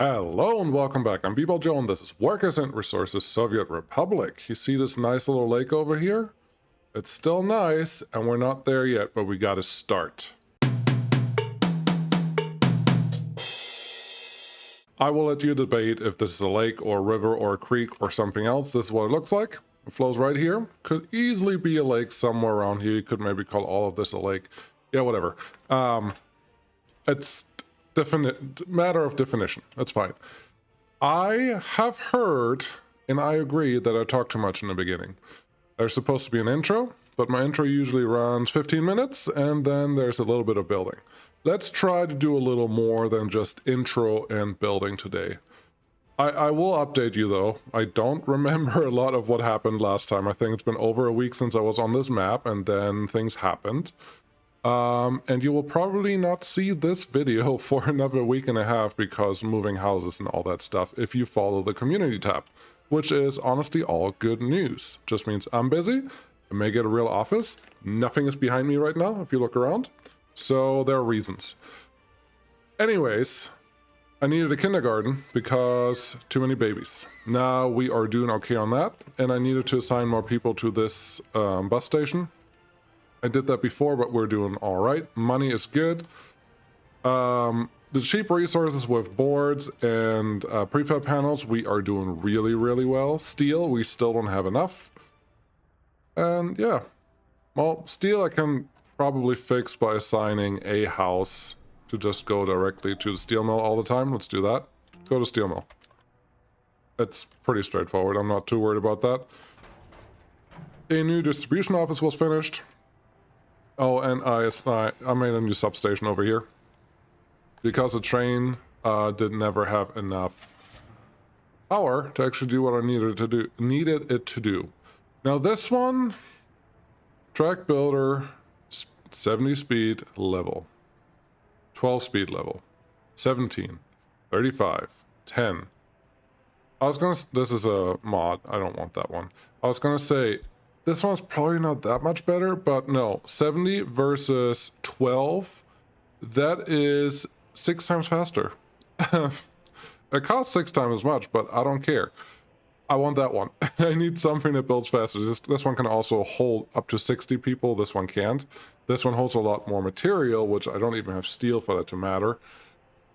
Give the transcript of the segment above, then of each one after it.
Hello and welcome back. I'm People Joe and this is Workers and Resources Soviet Republic. You see this nice little lake over here? It's still nice and we're not there yet, but we gotta start. I will let you debate if this is a lake or a river or a creek or something else. This is what it looks like. It flows right here. Could easily be a lake somewhere around here. You could maybe call all of this a lake. Yeah, whatever. It's definite matter of definition. That's fine. I have heard, and I agree, that I talk too much in the beginning. There's supposed to be an intro, but my intro usually runs 15 minutes, and then there's a little bit of building. Let's try to do a little more than just intro and building today. I will update you though. I don't remember a lot of what happened last time. I think it's been over a week since I was on this map, and then things happened. And you will probably not see this video for another week and a half because moving houses and all that stuff if you follow the community tab, which is honestly all good news. Just means I'm busy. I may get a real office. Nothing is behind me right now if you look around. So there are reasons. Anyways, I needed a kindergarten because too many babies. Now we are doing okay on that, and I needed to assign more people to this bus station. I did that before, but we're doing all right. Money is good. The cheap resources with boards and prefab panels, we are doing really, really well. Steel, we still don't have enough. And yeah, well, steel I can probably fix by assigning a house to just go directly to the steel mill all the time. Let's do that. Go to steel mill. It's pretty straightforward. I'm not too worried about that. A new distribution office was finished. Oh, and I made a new substation over here because the train did never have enough power to actually do what I needed it to do. Now this one, track builder, 70 speed level, 12 speed level, 17, 35, 10. This is a mod. I don't want that one. I was gonna say, this one's probably not that much better, but no, 70 versus 12, that is 6 times faster. It costs 6 times as much, but I don't care. I want that one. I need something that builds faster. This one can also hold up to 60 people. This one can't. This one holds a lot more material, which I don't even have steel for that to matter.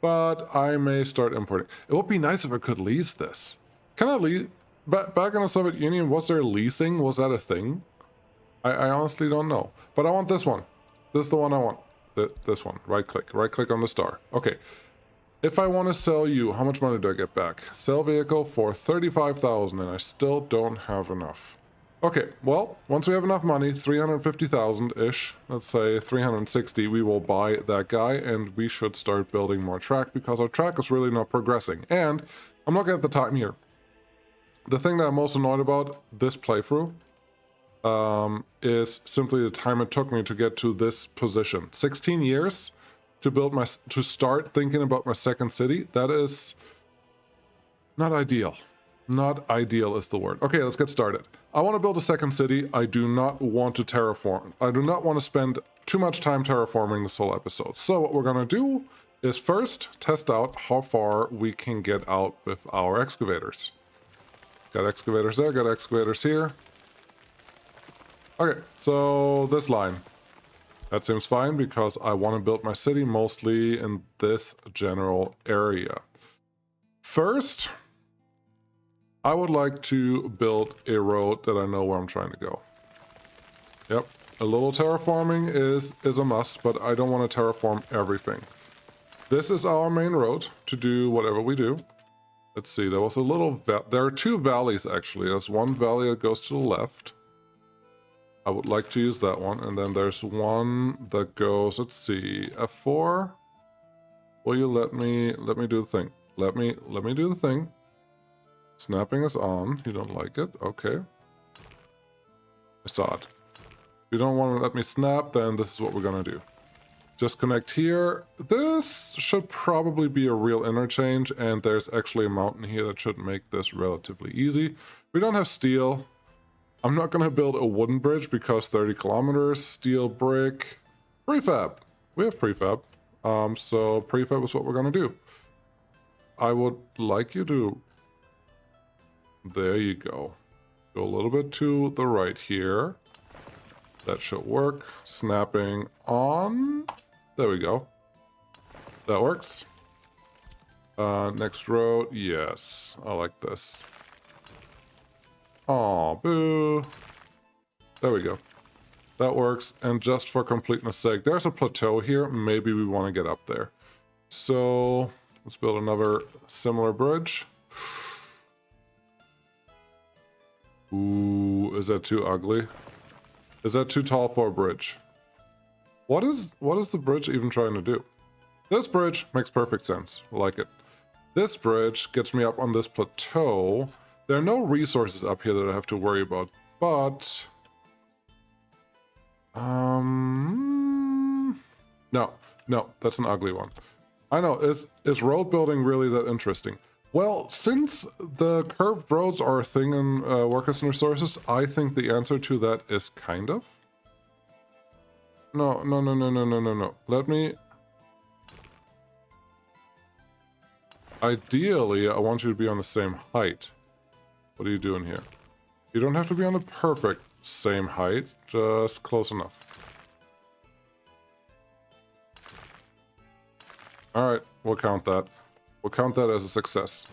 But I may start importing. It would be nice if I could lease this. Can I lease? Back in the Soviet Union, was there leasing? Was that a thing? I honestly don't know. But I want this one. This is the one I want. This one. Right click on the star. Okay. If I want to sell you, how much money do I get back? Sell vehicle for 35,000 and I still don't have enough. Okay, well, once we have enough money, 350,000-ish, let's say 360, we will buy that guy and we should start building more track because our track is really not progressing. And I'm looking at the time here. The thing that I'm most annoyed about this playthrough is simply the time it took me to get to this position. 16 years to start thinking about my second city. That is not ideal. Not ideal is the word. Okay, let's get started. I want to build a second city. I do not want to terraform. I do not want to spend too much time terraforming this whole episode. So what we're going to do is first test out how far we can get out with our excavators. Got excavators there, got excavators here. Okay, so this line. That seems fine because I want to build my city mostly in this general area. First, I would like to build a road that I know where I'm trying to go. Yep, a little terraforming is a must, but I don't want to terraform everything. This is our main road to do whatever we do. Let's see, there was a little, there are 2 valleys actually. There's one valley that goes to the left. I would like to use that one. And then there's one that goes, let's see, F4. Will you let me do the thing? Let me do the thing. Snapping is on. You don't like it? Okay. I saw it. If you don't want to let me snap, then this is what we're gonna do. Just connect here. This should probably be a real interchange, and there's actually a mountain here that should make this relatively easy. We don't have steel. I'm not going to build a wooden bridge because 30 kilometers, steel, brick, prefab. We have prefab. So prefab is what we're going to do. I would like you to... There you go. Go a little bit to the right here. That should work. Snapping on. There we go. That works. Next road. Yes, I like this. Aw, boo. There we go. That works. And just for completeness sake, there's a plateau here. Maybe we want to get up there. So let's build another similar bridge. Ooh, is that too ugly? Is that too tall for a bridge? What is the bridge even trying to do? This bridge makes perfect sense. I like it. This bridge gets me up on this plateau. There are no resources up here that I have to worry about, but... No, that's an ugly one. I know, is road building really that interesting? Well, since the curved roads are a thing in workers and resources, I think the answer to that is kind of. No. Let me... Ideally, I want you to be on the same height. What are you doing here? You don't have to be on the perfect same height, just close enough. Alright, we'll count that. We'll count that as a success.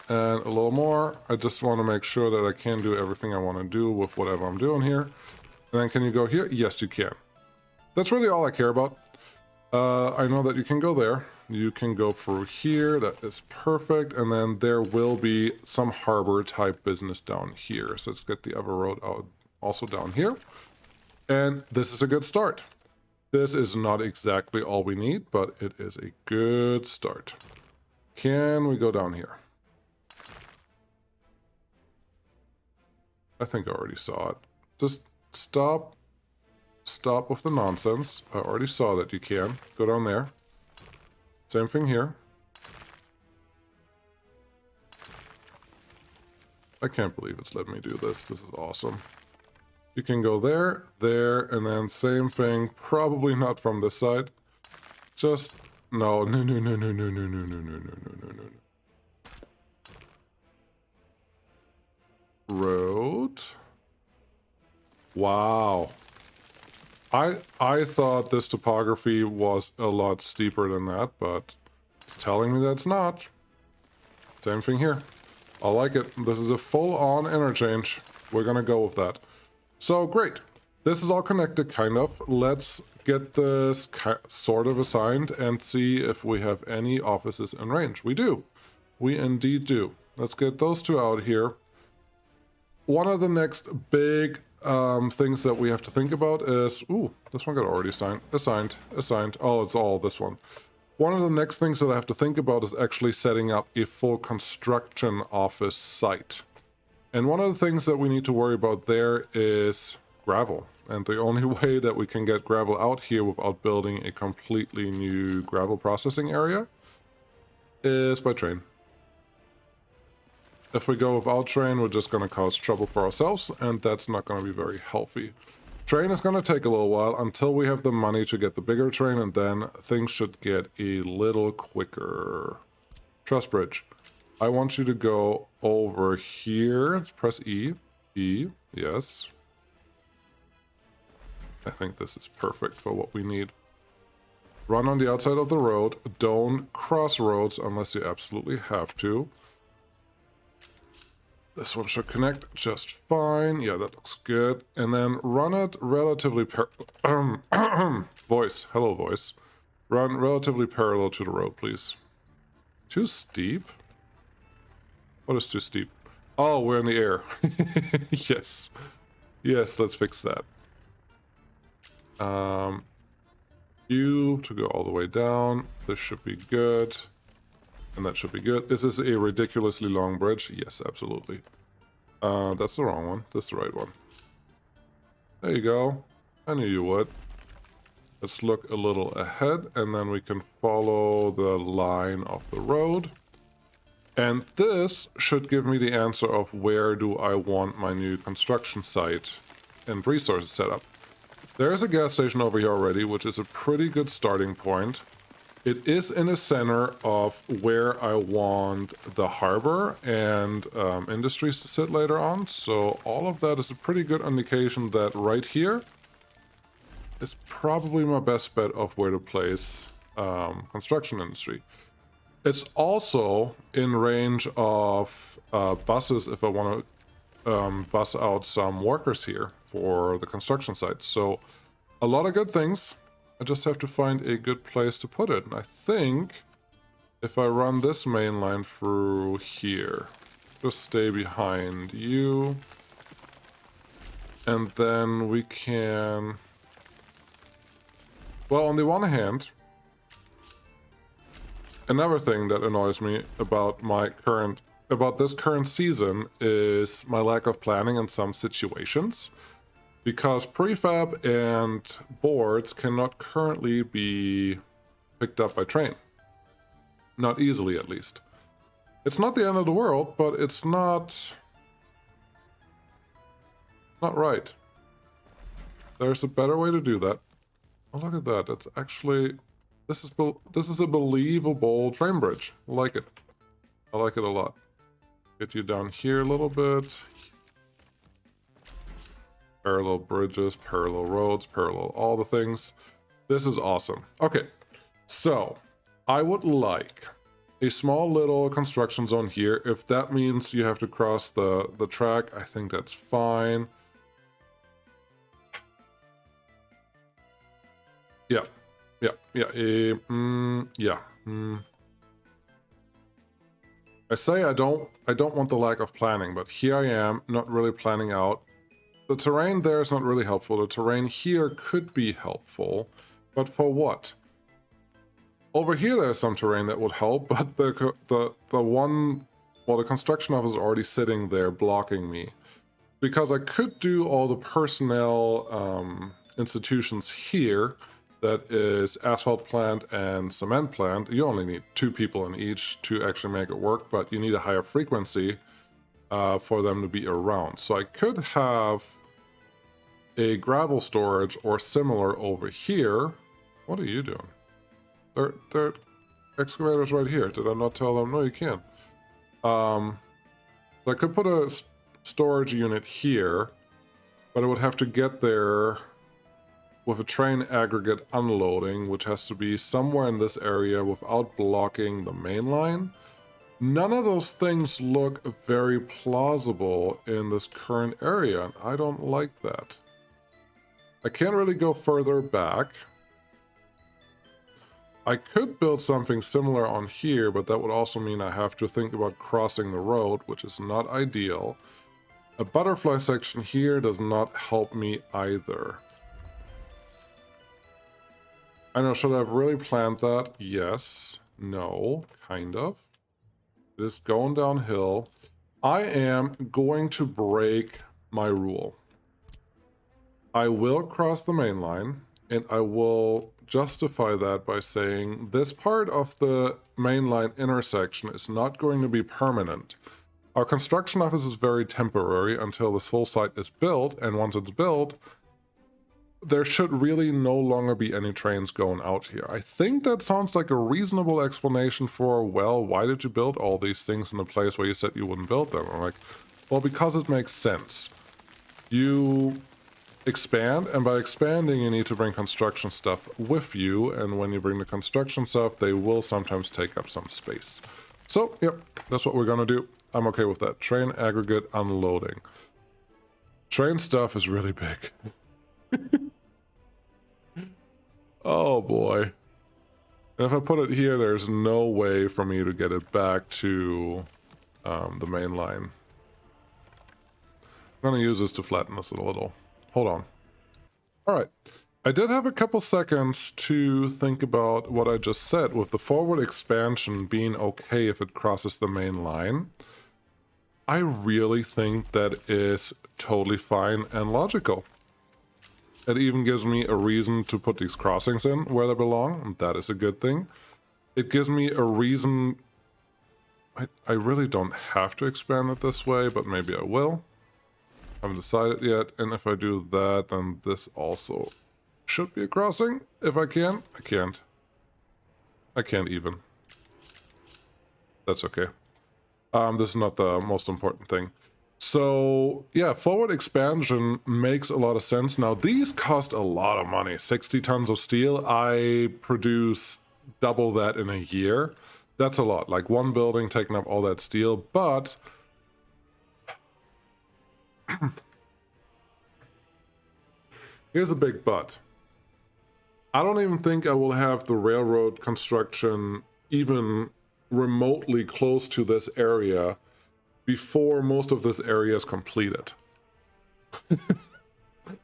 And a little more. I just want to make sure that I can do everything I want to do with whatever I'm doing here. And then can you go here? Yes, you can. That's really all I care about. I know that you can go there. You can go through here. That is perfect. And then there will be some harbor type business down here. So let's get the other road out also down here. And this is a good start. This is not exactly all we need, but it is a good start. Can we go down here? I think I already saw it. Just stop. Stop with the nonsense. I already saw that you can. Go down there. Same thing here. I can't believe it's letting me do this. This is awesome. You can go there, there, and then same thing. Probably not from this side. Just no. Road. Wow. I thought this topography was a lot steeper than that, but it's telling me that's not. Same thing here. I like it. This is a full-on interchange. We're gonna go with that. So great. This is all connected, kind of. Let's get this sort of assigned and see if we have any offices in range. We do. We indeed do. Let's get those two out here. One of the next big things that we have to think about is... Ooh, this one got already assigned. Oh, it's all this one. One of the next things that I have to think about is actually setting up a full construction office site. And one of the things that we need to worry about there is gravel. And the only way that we can get gravel out here without building a completely new gravel processing area is by train. If we go without train, we're just going to cause trouble for ourselves, and that's not going to be very healthy. Train is going to take a little while until we have the money to get the bigger train, and then things should get a little quicker. Truss bridge. I want you to go over here. Let's press E. E. Yes. I think this is perfect for what we need. Run on the outside of the road. Don't cross roads unless you absolutely have to. This one should connect just fine. Yeah, that looks good. And then run it relatively voice. Hello, voice. Run relatively parallel to the road, please. Too steep? What is too steep? Oh, we're in the air. Yes. Yes, let's fix that. You to go all the way down. This should be good. And that should be good. Is this a ridiculously long bridge? Yes, absolutely. That's the wrong one. That's the right one. There you go. I knew you would. Let's look a little ahead, and then we can follow the line of the road. And this should give me the answer of where do I want my new construction site and resources set up. There is a gas station over here already, which is a pretty good starting point. It is in the center of where I want the harbor and industries to sit later on. So all of that is a pretty good indication that right here is probably my best bet of where to place construction industry. It's also in range of buses if I want to bus out some workers here for the construction site. So a lot of good things. I just have to find a good place to put it. And I think if I run this main line through here, just stay behind you. And then we can... Well, on the one hand, another thing that annoys me about this current season is my lack of planning in some situations. Because prefab and boards cannot currently be picked up by train. Not easily, at least. It's not the end of the world, but it's not right. There's a better way to do that. Oh, look at that. That's actually... This is a believable train bridge. I like it. I like it a lot. Get you down here a little bit. Parallel bridges, parallel roads, parallel all the things. This is awesome. Okay, so I would like a small little construction zone here. If that means you have to cross the track, I think that's fine. Yeah. I say I don't want the lack of planning, but here I am, not really planning out. The terrain there is not really helpful. The terrain here could be helpful, but for what? Over here there's some terrain that would help, but the construction office is already sitting there blocking me. Because I could do all the personnel institutions here, that is asphalt plant and cement plant. You only need 2 people in each to actually make it work, but you need a higher frequency for them to be around. So I could have a gravel storage or similar over here. What are you doing? There excavators right here. Did I not tell them? No, you can't. So I could put a storage unit here, but I would have to get there with a train aggregate unloading, which has to be somewhere in this area without blocking the main line. None of those things look very plausible in this current area, and I don't like that. I can't really go further back. I could build something similar on here, but that would also mean I have to think about crossing the road, which is not ideal. A butterfly section here does not help me either. I know, should I have really planned that? Yes. No. Kind of. It is going downhill. I am going to break my rule. I will cross the main line, and I will justify that by saying this part of the main line intersection is not going to be permanent. Our construction office is very temporary until this whole site is built, and once it's built, there should really no longer be any trains going out here. I think that sounds like a reasonable explanation for, well, why did you build all these things in a place where you said you wouldn't build them? I'm like, well, because it makes sense. You expand, and by expanding, you need to bring construction stuff with you, and when you bring the construction stuff, they will sometimes take up some space. So, yep, that's what we're gonna do. I'm okay with that. Train aggregate unloading. Train stuff is really big. Oh boy. And if I put it here, there's no way for me to get it back to the main line. I'm gonna use this to flatten this a little. Hold on. Alright. I did have a couple seconds to think about what I just said with the forward expansion being okay if it crosses the main line. I really think that is totally fine and logical. It even gives me a reason to put these crossings in where they belong, and that is a good thing. It gives me a reason... I really don't have to expand it this way, but maybe I will. Haven't decided yet, and if I do that, then this also should be a crossing. If I can. I can't. I can't even. That's okay. This is not the most important thing. So yeah, forward expansion makes a lot of sense. Now these cost a lot of money. 60 tons of steel. I produce double that in a year. That's a lot. Like one building taking up all that steel. But here's a big but. I don't even think I will have the railroad construction even remotely close to this area before most of this area is completed.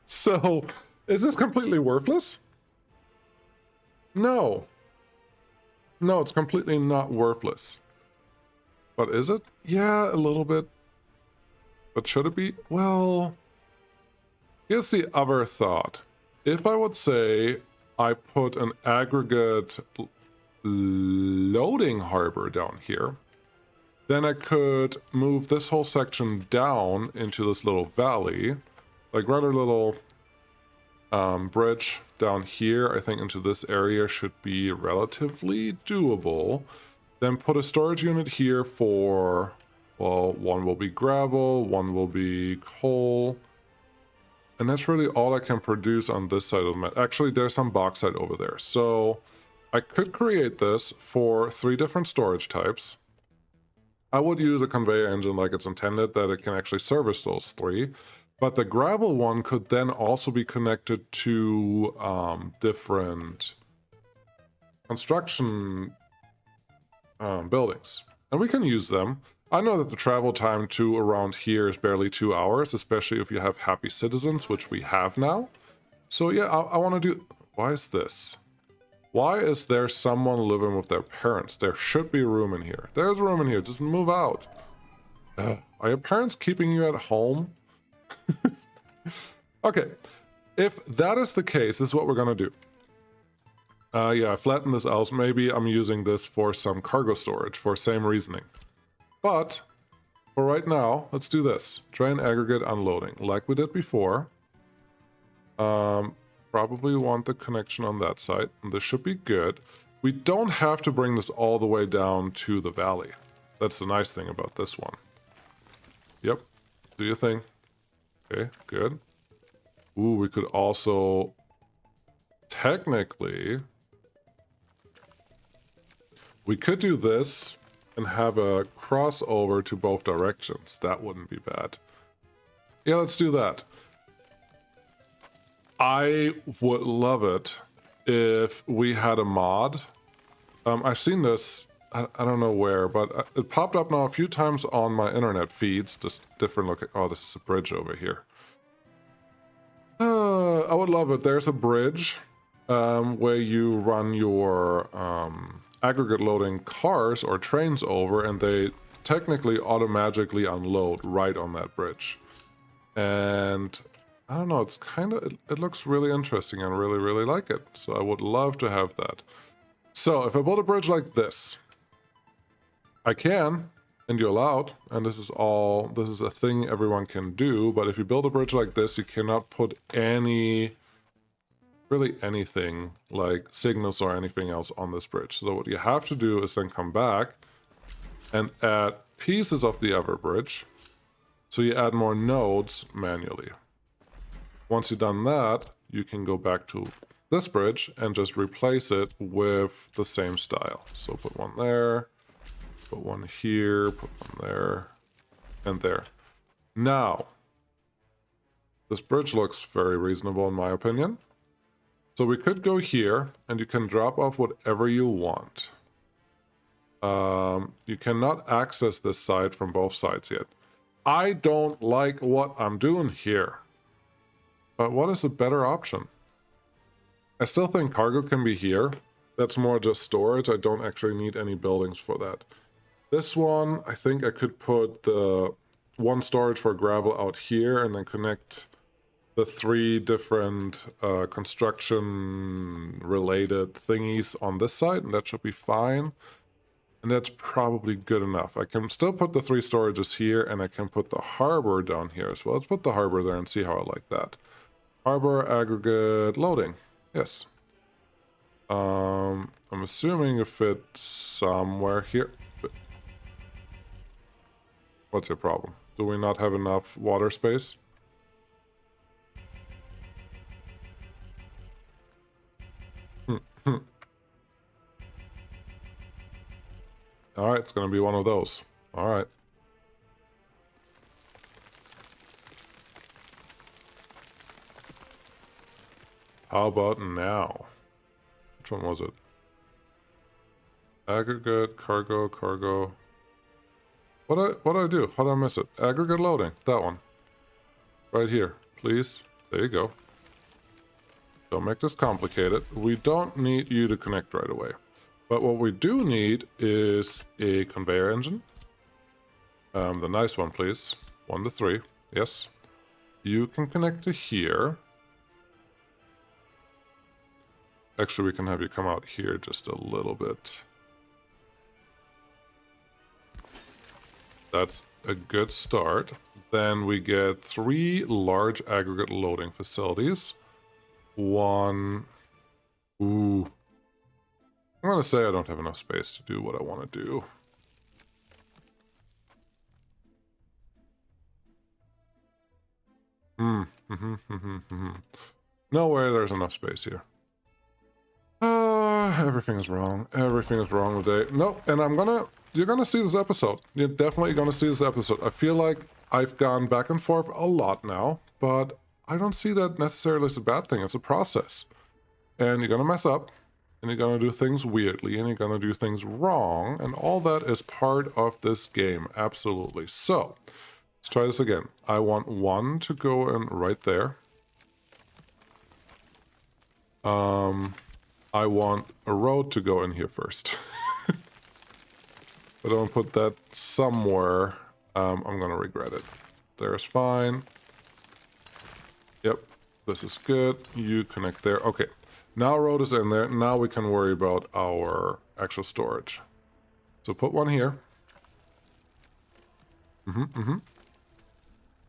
So, is this completely worthless? No. No, it's completely not worthless. But is it? Yeah, a little bit. But should it be? Well, here's the other thought. If I would say I put an aggregate loading harbor down here, then I could move this whole section down into this little valley, like rather little bridge down here, I think into this area should be relatively doable. Then put a storage unit here for, well, one will be gravel, one will be coal. And that's really all I can produce on this side of the map. Actually, there's some bauxite over there. So I could create this for 3 different storage types. I would use a conveyor engine like it's intended, that it can actually service those 3. But the gravel one could then also be connected to different construction buildings. And we can use them. I know that the travel time to around here is barely 2 hours, especially if you have happy citizens, which we have now. So yeah, I want to do... Why is this? Why is there someone living with their parents? There should be room in here. There's room in here. Just move out. Are your parents keeping you at home? Okay. If that is the case, this is what we're going to do. Yeah, I flattened this out. Maybe I'm using this for some cargo storage for same reasoning. But for right now, let's do this. Train aggregate unloading like we did before. Probably want the connection on that side, and this should be good. We don't have to bring this all the way down to the valley. That's the nice thing about this one. Yep, do your thing. Okay, good. Ooh, we could also technically, we could do this and have a crossover to both directions. That wouldn't be bad. Yeah, let's do that. I would love it if we had a mod. I've seen this, I don't know where, but it popped up now a few times on my internet feeds, just different looking. Oh, this is a bridge over here. I would love it. There's a bridge where you run your aggregate loading cars or trains over, and they technically automatically unload right on that bridge. And I don't know, it's kind of, it looks really interesting and really, really like it. So I would love to have that. So if I build a bridge like this, I can, and you're allowed, and this is a thing everyone can do, but if you build a bridge like this, you cannot put really anything like signals or anything else on this bridge. So what you have to do is then come back and add pieces of the other bridge. So you add more nodes manually. Once you've done that, you can go back to this bridge and just replace it with the same style. So put one there, put one here, put one there, and there. Now, this bridge looks very reasonable in my opinion. So we could go here, and you can drop off whatever you want. You cannot access this side from both sides yet. I don't like what I'm doing here. But what is a better option? I still think cargo can be here. That's more just storage. I don't actually need any buildings for that. This one, I think I could put the one storage for gravel out here and then connect the 3 different construction related thingies on this side, and that should be fine. And that's probably good enough. I can still put the 3 storages here, and I can put the harbor down here as well. Let's put the harbor there and see how I like that. Harbor aggregate loading. Yes. I'm assuming if it's somewhere here. What's your problem? Do we not have enough water space? Alright, it's gonna be one of those. Alright. How about now? Which one was it? Aggregate, cargo. What did I do? How did I miss it? Aggregate loading. That one. Right here. Please. There you go. Don't make this complicated. We don't need you to connect right away. But what we do need is a conveyor engine. The nice one, please. 1 to 3. Yes. You can connect to here. Actually, we can have you come out here just a little bit. That's a good start. Then we get 3 large aggregate loading facilities. 1... Ooh. I'm gonna say I don't have enough space to do what I want to do. No way there's enough space here. Everything is wrong. Everything is wrong today. Nope, and you're gonna see this episode. You're definitely gonna see this episode. I feel like I've gone back and forth a lot now, but I don't see that necessarily as a bad thing. It's a process. And you're gonna mess up, and you're gonna do things weirdly, and you're gonna do things wrong, and all that is part of this game, absolutely. So, let's try this again. I want 1 to go in right there. I want a road to go in here first. But I don't put that somewhere. I'm gonna regret it. There's fine. Yep, this is good. You connect there. Okay, now road is in there. Now we can worry about our actual storage. So put 1 here.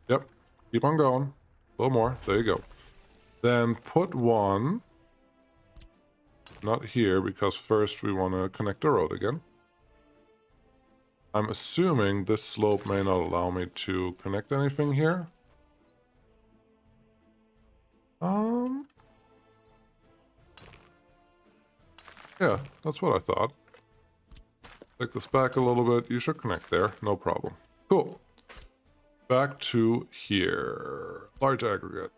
Yep, keep on going. A little more. There you go. Then put 1... Not here, because first we want to connect the road again. I'm assuming this slope may not allow me to connect anything here. Yeah, that's what I thought. Take this back a little bit. You should connect there. No problem. Cool. Back to here. Large aggregate.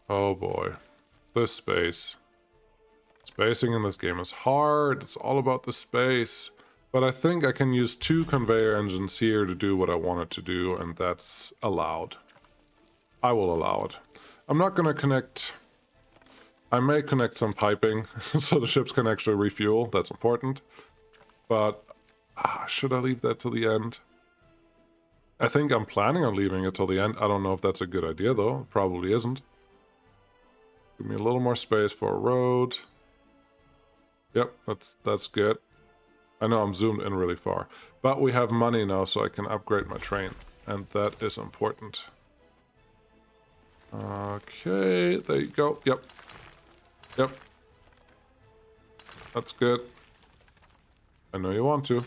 Oh boy. This space. Spacing in this game is hard. It's all about the space. But I think I can use 2 conveyor engines here to do what I want it to do, and that's allowed. I will allow it. I'm not going to connect... I may connect some piping so the ships can actually refuel. That's important. But should I leave that till the end? I think I'm planning on leaving it till the end. I don't know if that's a good idea, though. It probably isn't. Give me a little more space for a road. Yep, that's good. I know I'm zoomed in really far. But we have money now, so I can upgrade my train. And that is important. Okay, there you go. Yep. Yep. That's good. I know you want to.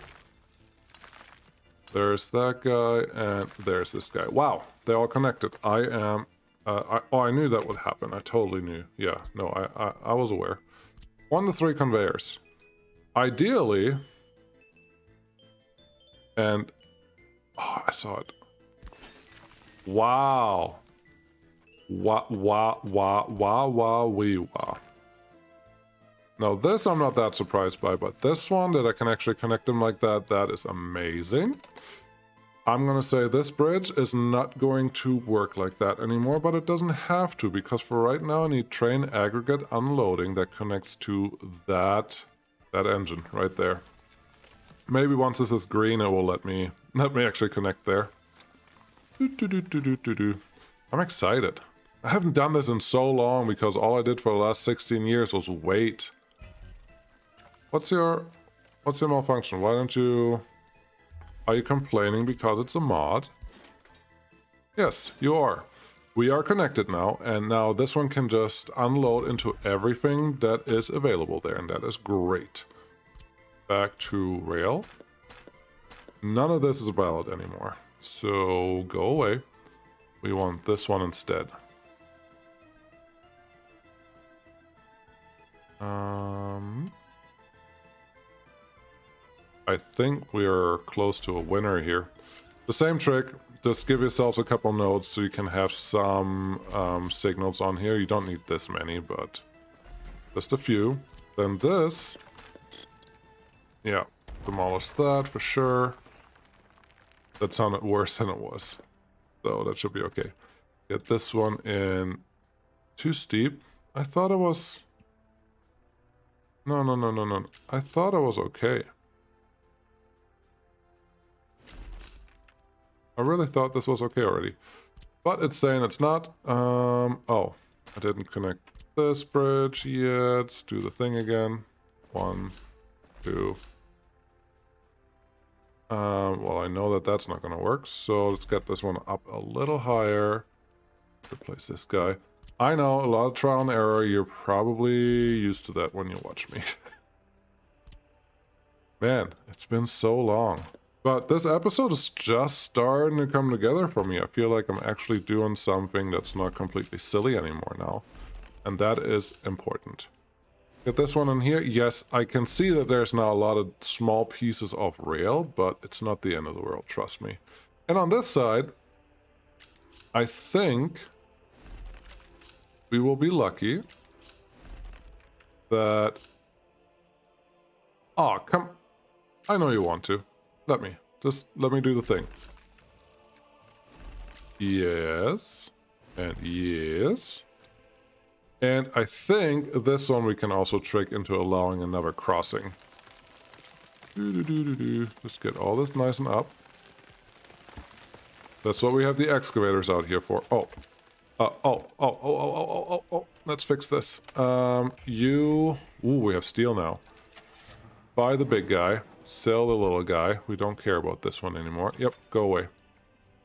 There's that guy, and there's this guy. Wow, they're all connected. I am... I knew that would happen. I totally knew. Yeah, no, I was aware. 1 to 3 conveyors. Ideally... And... Oh, I saw it. Wow. Wah. Now this I'm not that surprised by, but this one, that I can actually connect them like that, that is amazing. I'm gonna say this bridge is not going to work like that anymore, but it doesn't have to, because for right now I need train aggregate unloading that connects to that engine right there. Maybe once this is green, it will let me actually connect there. I'm excited. I haven't done this in so long because all I did for the last 16 years was wait. What's your malfunction? Why don't you... Are you complaining because it's a mod? Yes, you are. We are connected now, and now this one can just unload into everything that is available there, and that is great. Back to rail. None of this is valid anymore, so go away. We want this one instead. I think we are close to a winner here. The same trick, just give yourselves a couple nodes so you can have some signals on here. You don't need this many, but just a few. Then this, yeah, demolish that for sure. That sounded worse than it was, so that should be okay. Get this one in. Too steep. I thought it was... No. I thought it was okay. I really thought this was okay already. But it's saying it's not. Oh, I didn't connect this bridge yet. Let's do the thing again. 1, 2. Well, I know that that's not going to work. So let's get this one up a little higher. Replace this guy. I know, a lot of trial and error. You're probably used to that when you watch me. Man, it's been so long. But this episode is just starting to come together for me. I feel like I'm actually doing something that's not completely silly anymore now. And that is important. Get this one in here. Yes, I can see that there's now a lot of small pieces of rail, but it's not the end of the world, trust me. And on this side, I think we will be lucky that... Oh, come... I know you want to. Let me do the thing. Yes. And yes. And I think this one we can also trick into allowing another crossing. Just get all this nice and up. That's what we have the excavators out here for. Oh. Let's fix this. Ooh, we have steel now. Buy the big guy. Sell the little guy. We don't care about this one anymore. Yep, go away.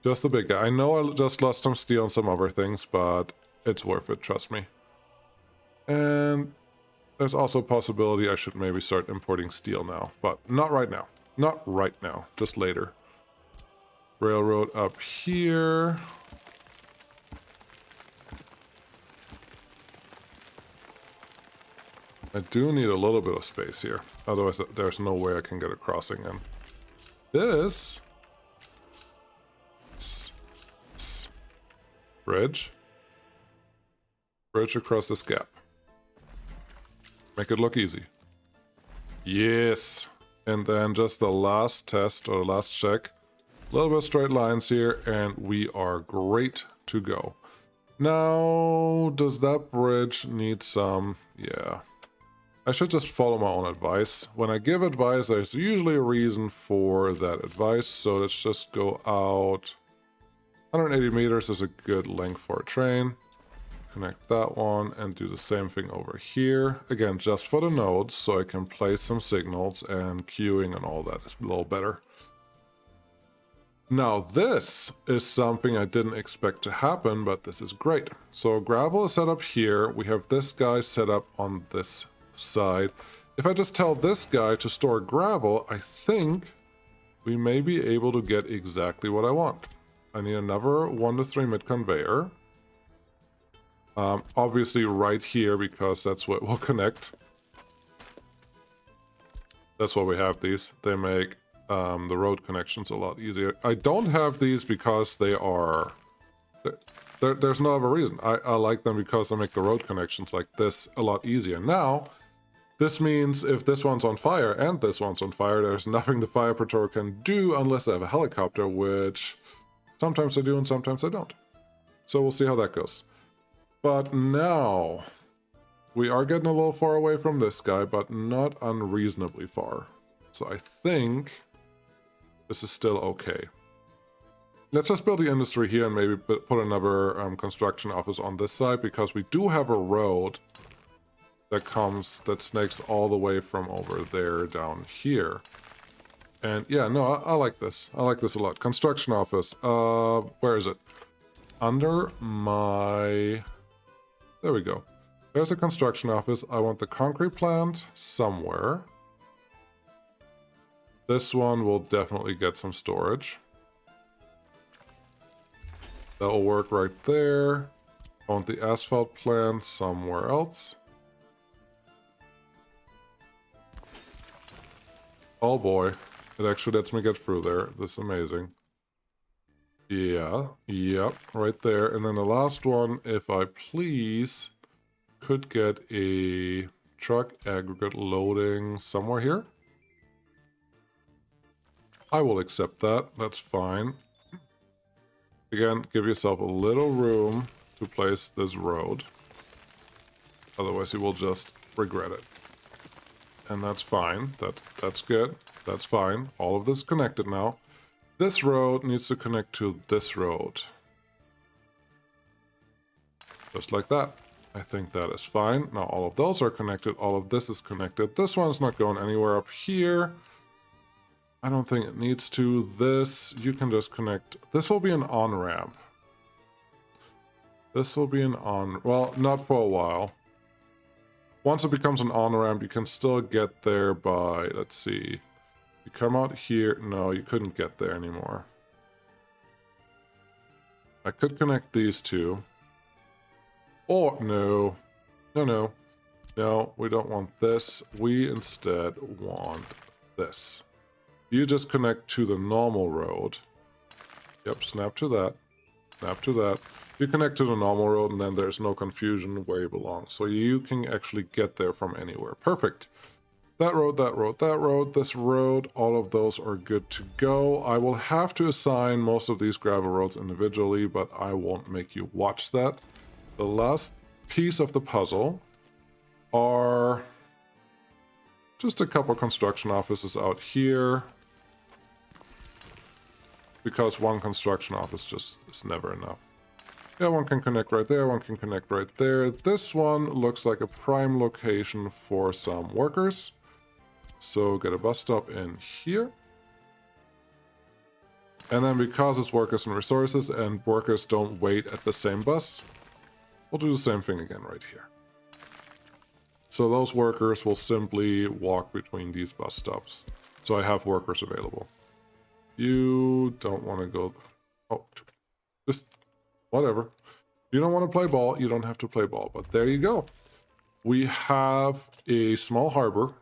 Just the big guy. I know I just lost some steel and some other things, but it's worth it, trust me. And there's also a possibility I should maybe start importing steel now, but not right now. Not right now, just later. Railroad up here. I do need a little bit of space here. Otherwise, there's no way I can get a crossing in. This... Bridge. Bridge across this gap. Make it look easy. Yes. And then just the last test, or last check. A little bit of straight lines here, and we are great to go. Now, does that bridge need some... Yeah. I should just follow my own advice. When I give advice, there's usually a reason for that advice. So let's just go out. 180 meters is a good length for a train. Connect that one and do the same thing over here. Again, just for the nodes, so I can place some signals, and queuing and all that is a little better. Now this is something I didn't expect to happen, but this is great. So gravel is set up here. We have this guy set up on this side. If I just tell this guy to store gravel, I think we may be able to get exactly what I want. I need another 1 to 3 mid conveyor. Obviously right here, because that's what will connect. That's why we have these. They make the road connections a lot easier. I don't have these because they are... There's no other reason. I like them because they make the road connections like this a lot easier. Now, this means if this one's on fire and this one's on fire, there's nothing the fire patrol can do unless they have a helicopter, which sometimes I do and sometimes I don't. So we'll see how that goes. But now, we are getting a little far away from this guy, but not unreasonably far. So I think this is still okay. Let's just build the industry here and maybe put another construction office on this side, because we do have a road that snakes all the way from over there down here. And yeah, no, I like this. I like this a lot. Construction office. Where is it? under my... There we go. There's a construction office. I want the concrete plant somewhere. This one will definitely get some storage. That will work right there. I want the asphalt plant somewhere else. Oh boy, it actually lets me get through there. This is amazing. Yeah, yep, right there. And then the last one, if I please, could get a truck aggregate loading somewhere here. I will accept that, that's fine. Again, give yourself a little room to place this road. Otherwise you will just regret it. And that's fine, that's good, that's fine. All of this is connected now. This road needs to connect to this road. Just like that. I think that is fine. Now all of those are connected, all of this is connected. This one's not going anywhere up here. I don't think it needs to. This, you can just connect. This will be an on-ramp. This will be an on... Well, not for a while. Once it becomes an on-ramp, you can still get there by... Let's see. You come out here. No, you couldn't get there anymore. I could connect these two. Or, no. No, we don't want this. We instead want this. You just connect to the normal road. Yep, snap to that. Snap to that. You connect to the normal road and then there's no confusion where you belong. So you can actually get there from anywhere. Perfect. That road, that road, that road, this road, all of those are good to go. I will have to assign most of these gravel roads individually, but I won't make you watch that. The last piece of the puzzle are just a couple construction offices out here. Because one construction office just is never enough. Yeah, one can connect right there, one can connect right there. This one looks like a prime location for some workers. So get a bus stop in here. And then because it's workers and resources and workers don't wait at the same bus, we'll do the same thing again right here. So those workers will simply walk between these bus stops. So I have workers available. You don't want to go... Oh, just whatever. You don't want to play ball, you don't have to play ball. But there you go. We have a small harbor,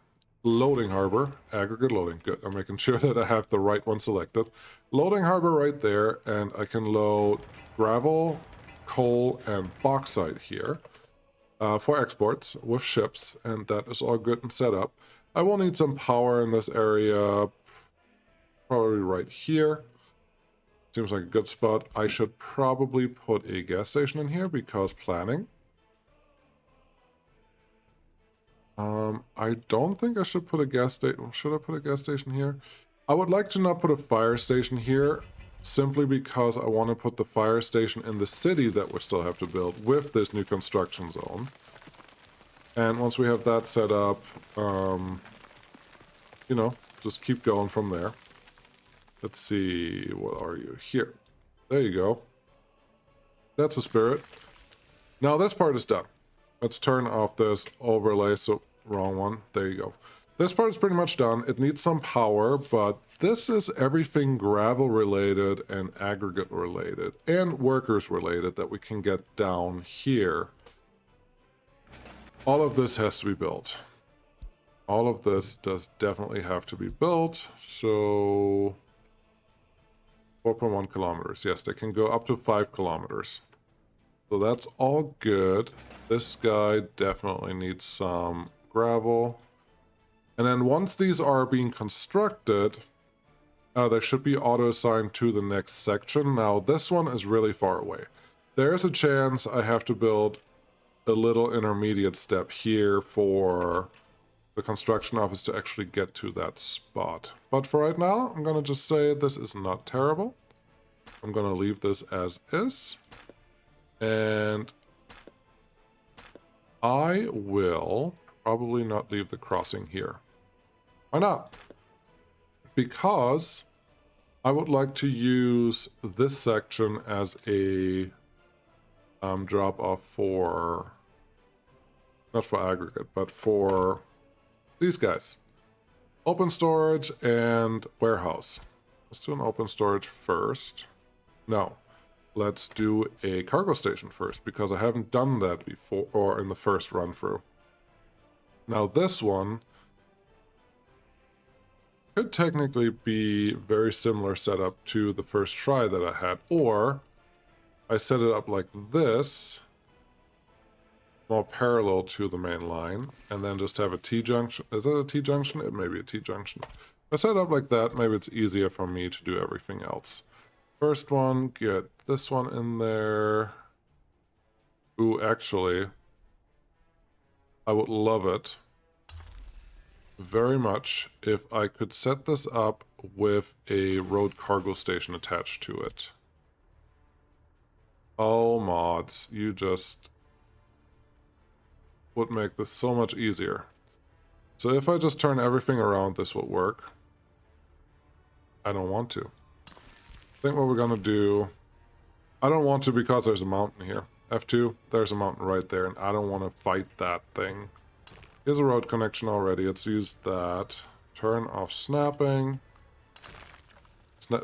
loading harbor, aggregate loading. Good, I'm making sure that I have the right one selected. Loading harbor right there, and I can load gravel, coal, and bauxite here for exports with ships, and that is all good and set up. I will need some power in this area. Probably right here. Seems like a good spot. I should probably put a gas station in here because planning. I don't think I should put a gas station. Should I put a gas station here? I would like to not put a fire station here simply because I want to put the fire station in the city that we still have to build with this new construction zone. And once we have that set up, you know, just keep going from there. Let's see, what are you? Here. There you go. That's a spirit. Now this part is done. Let's turn off this overlay. So, wrong one. There you go. This part is pretty much done. It needs some power, but this is everything gravel related and aggregate related and workers related that we can get down here. All of this has to be built. All of this does definitely have to be built. So... 4.1 kilometers. Yes, they can go up to 5 kilometers. So that's all good. This guy definitely needs some gravel. And then once these are being constructed, they should be auto-assigned to the next section. Now, this one is really far away. There's a chance I have to build a little intermediate step here for the construction office to actually get to that spot. But for right now, I'm gonna just say this is not terrible. I'm gonna leave this as is. And I will probably not leave the crossing here. Why not? Because I would like to use this section as a drop off for, not for aggregate, but for these guys. Open storage and warehouse. Let's do an open storage first. No, let's do a cargo station first, because I haven't done that before, or in the first run through. Now this one could technically be very similar setup to the first try that I had, or I set it up like this, more parallel to the main line, and then just have a T-junction. Is that a T-junction? It may be a T-junction. If I set it up like that, maybe it's easier for me to do everything else. First one, get this one in there. Ooh, actually, I would love it very much if I could set this up with a road cargo station attached to it. Oh, mods, you just would make this so much easier. So if I just turn everything around, this will work. I don't want to. I think what we're gonna do, I don't want to because there's a mountain here. F2, there's a mountain right there, and I don't want to fight that thing. Here's a road connection already. Let's use that. Turn off snapping.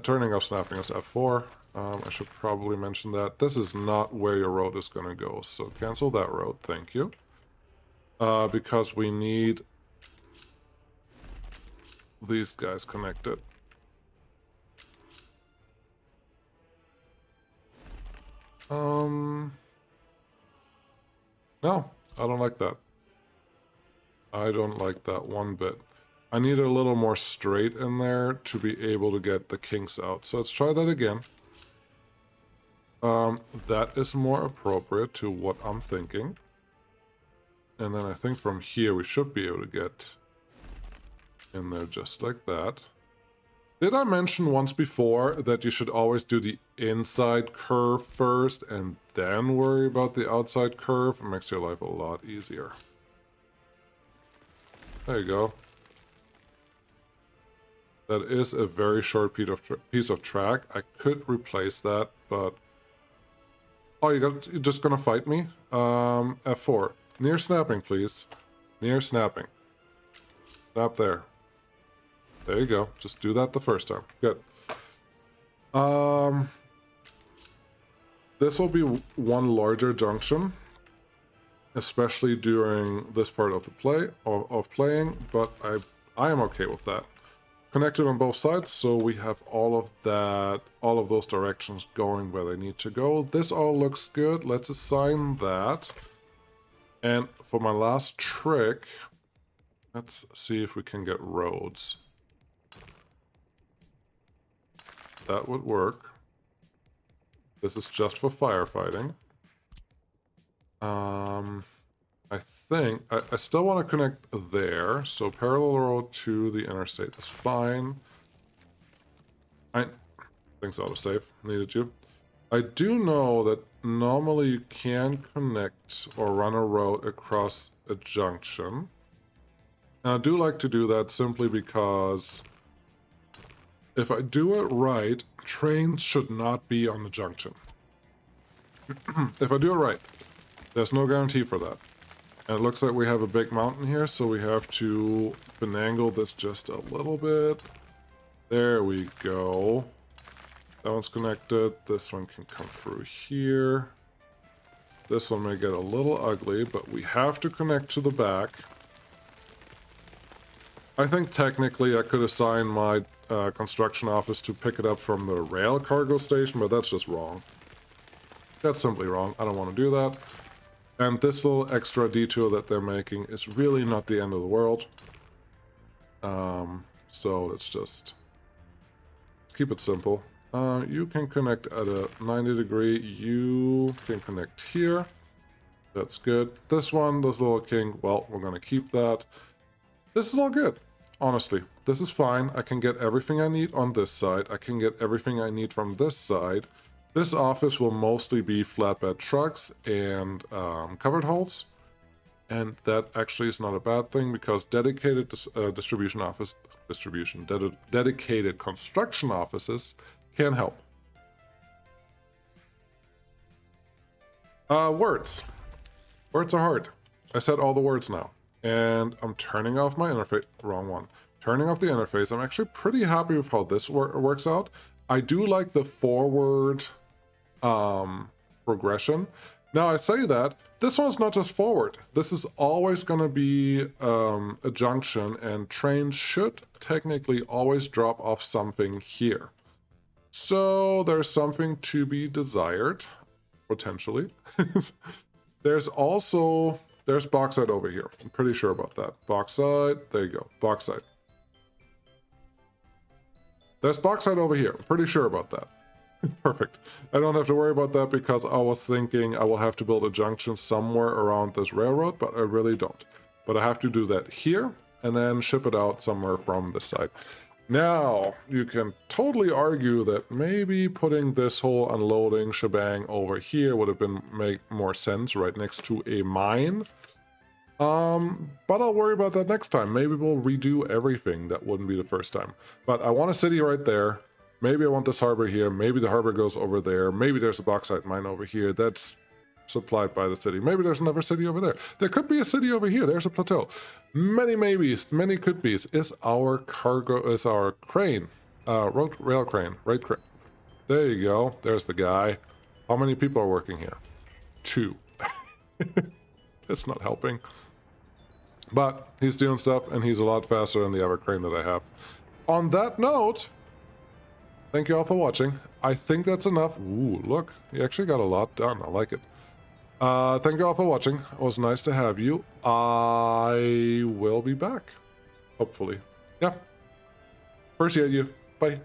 Turning off snapping is F4. I should probably mention that. This is not where your road is going to go, so cancel that road. Thank you. Because we need these guys connected. No, I don't like that. I don't like that one bit. I need a little more straight in there to be able to get the kinks out. So let's try that again. That is more appropriate to what I'm thinking. And then I think from here we should be able to get in there just like that. Did I mention once before that you should always do the inside curve first and then worry about the outside curve? It makes your life a lot easier. There you go. That is a very short piece of track. I could replace that, but... Oh, you're just gonna fight me? F4. Near snapping, please. Near snapping. Snap there. There you go. Just do that the first time. Good. This will be one larger junction, especially during this part of the playing, but I am okay with that. Connected on both sides, so we have all of those directions going where they need to go. This all looks good. Let's assign that. And for my last trick, let's see if we can get roads. That would work. This is just for firefighting. I think I still want to connect there, so parallel road to the interstate is fine. Things autosave needed you. I do know that normally you can connect or run a road across a junction. And I do like to do that simply because if I do it right, trains should not be on the junction. If I do it right, there's no guarantee for that. And it looks like we have a big mountain here, so we have to finagle this just a little bit. There we go. That one's connected. This one can come through here. This one may get a little ugly, but we have to connect to the back. I think technically I could assign my construction office to pick it up from the rail cargo station, but that's just wrong. That's simply wrong. I don't want to do that. And this little extra detour that they're making is really not the end of the world. So let's keep it simple. You can connect at a 90 degree. You can connect here. That's good. This one, this little king, well, we're going to keep that. This is all good. Honestly, this is fine. I can get everything I need on this side. I can get everything I need from this side. This office will mostly be flatbed trucks and covered hulls. And that actually is not a bad thing because dedicated dedicated construction offices can help. Words. Words are hard. I said all the words now. And I'm turning off my interface. Wrong one. Turning off the interface. I'm actually pretty happy with how this works out. I do like the forward progression. Now I say that, this one's not just forward. This is always going to be a junction, and trains should technically always drop off something here. So there's something to be desired, potentially. There's bauxite over here. I'm pretty sure about that. Bauxite, there you go, bauxite. There's bauxite over here. I'm pretty sure about that. Perfect. I don't have to worry about that because I was thinking I will have to build a junction somewhere around this railroad, but I really don't. But I have to do that here and then ship it out somewhere from this side. Now, you can totally argue that maybe putting this whole unloading shebang over here would have make more sense right next to a mine. But I'll worry about that next time. Maybe we'll redo everything. That wouldn't be the first time. But I want a city right there. Maybe I want this harbor here. Maybe the harbor goes over there. Maybe there's a bauxite mine over here that's supplied by the city. Maybe there's another city over there. There could be a city over here. There's a plateau. Many maybes, many could be's. Is our crane, rail crane, right crane. There you go. There's the guy. How many people are working here? 2. It's not helping. But he's doing stuff, and he's a lot faster than the other crane that I have. On that note, thank you all for watching. I think that's enough. Ooh, look. He actually got a lot done. I like it. Thank you all for watching. It was nice to have you. I will be back. Hopefully. Yeah. Appreciate you. Bye.